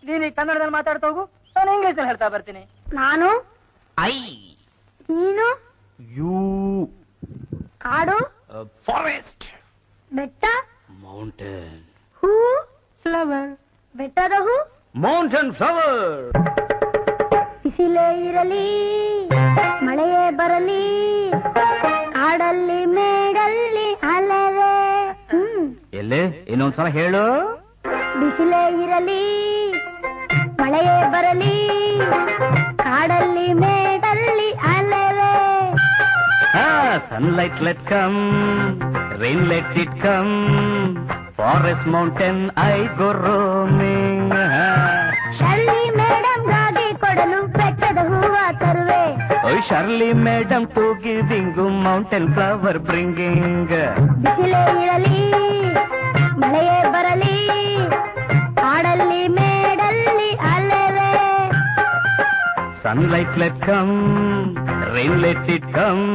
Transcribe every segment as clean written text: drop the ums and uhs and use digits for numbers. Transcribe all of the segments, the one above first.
ನೀನು ಕನ್ನಡದಲ್ಲಿ ಮಾತಾಡ್ತಾ ಹೋಗು, ನಾನು ಇಂಗ್ಲಿಷ್ ನಲ್ಲಿ ಹೇಳ್ತಾ ಬರ್ತೀನಿ. ನಾನು ಐ, ನೀನು ಯು, ಕಾಡು, ಫಾರೆಸ್ಟ್, ಬೆಟ್ಟ, ಮೌಂಟೇನ್, ಹೂ, ಫ್ಲವರ್, ಬೆಟ್ಟದ ಹೂ, ಮೌಂಟೇನ್ ಫ್ಲವರ್. ಬಿಸಿಲೇ ಇರಲಿ ಮಳೆಯೇ ಬರಲಿ ಕಾಡಲ್ಲಿ ಮೇಡಲ್ಲಿ ಅಲೆವೆ. ಎಲ್ಲಿ ಇನ್ನೊಂದ್ಸಲ ಹೇಳು. ಬಿಸಿಲೇ ಇರಲಿ ಮಳೆಯೇ ಬರಲಿ ಕಾಡಲ್ಲಿ ಮೇಡಲ್ಲಿ ಅಲೆವೆ. Sunlight let come, rain let it come, forest mountain I go roaming. Shirley madam ಗಾಗಿ ಕೊಡಲು ಬೆಟ್ಟದ ಹೂವ ತರುವೆ. Shirley madam to giving mountain flower bringing. ಬಿಸಿಲೇ ಇರಲಿ ಮಳೆಯೇ ಬರಲಿ ಕಾಡಲ್ಲಿ ಮೇಡಲ್ಲಿ ಅಲೆವೆ. Sunlight let come, rain let it come,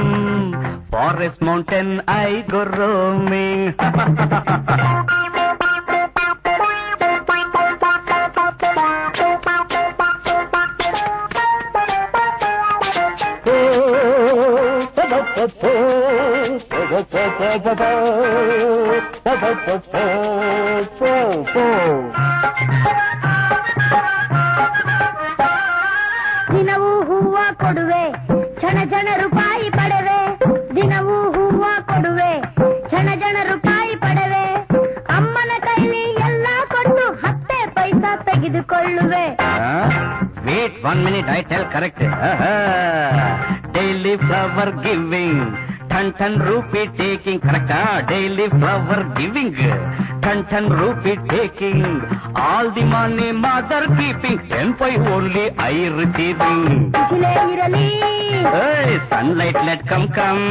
forest mountain I go roaming. ದಿನವೂ ಹೂವ ಕೊಡುವೆ ಜನ ಜನ ರೂಪಾಯಿ ಪಡೆವೆ. ದಿನವೂ ಹೂವ ಕೊಡುವೆ ಜನ ಜನ ರೂಪಾಯಿ ಪಡೆವೆ. ಅಮ್ಮನ ಕೈಲಿ ಎಲ್ಲ ಕೊಟ್ಟು 10 ಪೈಸಾ ತೆಗೆದುಕೊಳ್ಳುವೆ. Wait 1 minute, I tell correct. Daily flower giving, ton rupee taking. Correct? Daily flower giving, ton rupee taking. All the money mother keeping, 10 only I receiving. ಬಿಸಿಲೇ ಇರಲಿ Hey, sunlight let come.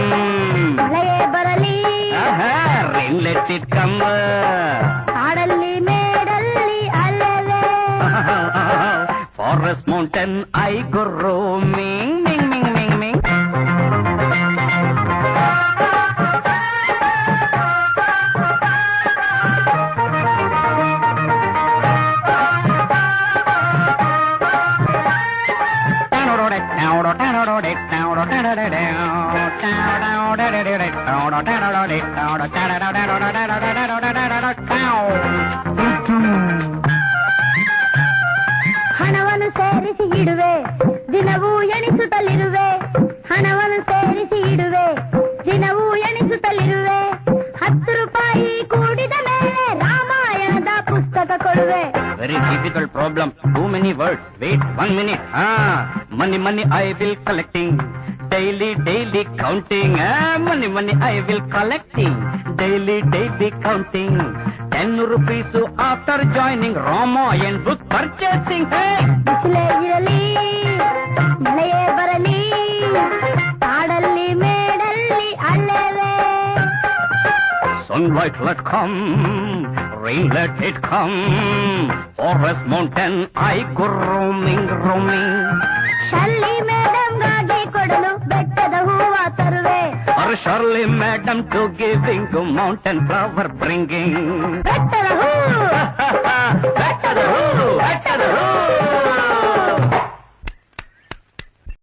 ಮಳೆಯೇ ಬರಲಿ Rain let it come. ಕಾಡಲ್ಲಿ ಮೇಡಲ್ಲಿ ಅಲೆವೆ. Forest mountain I go roaming, ming ming ming ming. ಹಣವನ್ನು ಸೇರಿಸಿ ಇಡುವೆ ದಿನವೂ ಎಣಿಸುತ್ತಲಿರುವೆ. ಹಣವನ್ನು ಸೇರಿಸಿ ಇಡುವೆ ದಿನವೂ ಎಣಿಸುತ್ತಲಿರುವೆ. 10 ರೂಪಾಯಿ ಕೂಡಿದ ಮೇಲೆ ರಾಮಾಯಣದ ಪುಸ್ತಕ ಕೊಡುವೆ. Very difficult problem. Too many words. Wait 1 minute. Money I will collecting. Daily counting. Money I will collecting. Daily counting. 10 rupees after joining Ramayan book purchasing. Hey! ಬಿಸಿಲೇ ಇರಲಿ ಮಳೆಯೇ ಬರಲಿ ಕಾಡಲ್ಲಿ ಮೇಡಲ್ಲಿ ಅಲೆವೆ. Sunlight let come, rain let it come, forest mountain I go roaming. Shirley madam ಗಾಗಿ ಕೊಡಲು ಬೆಟ್ಟದ ಹೂವ ತರುವೆ. Shirley madam to giving mountain flower bringing. ಬೆಟ್ಟದ ಹೂ Back to the hoo!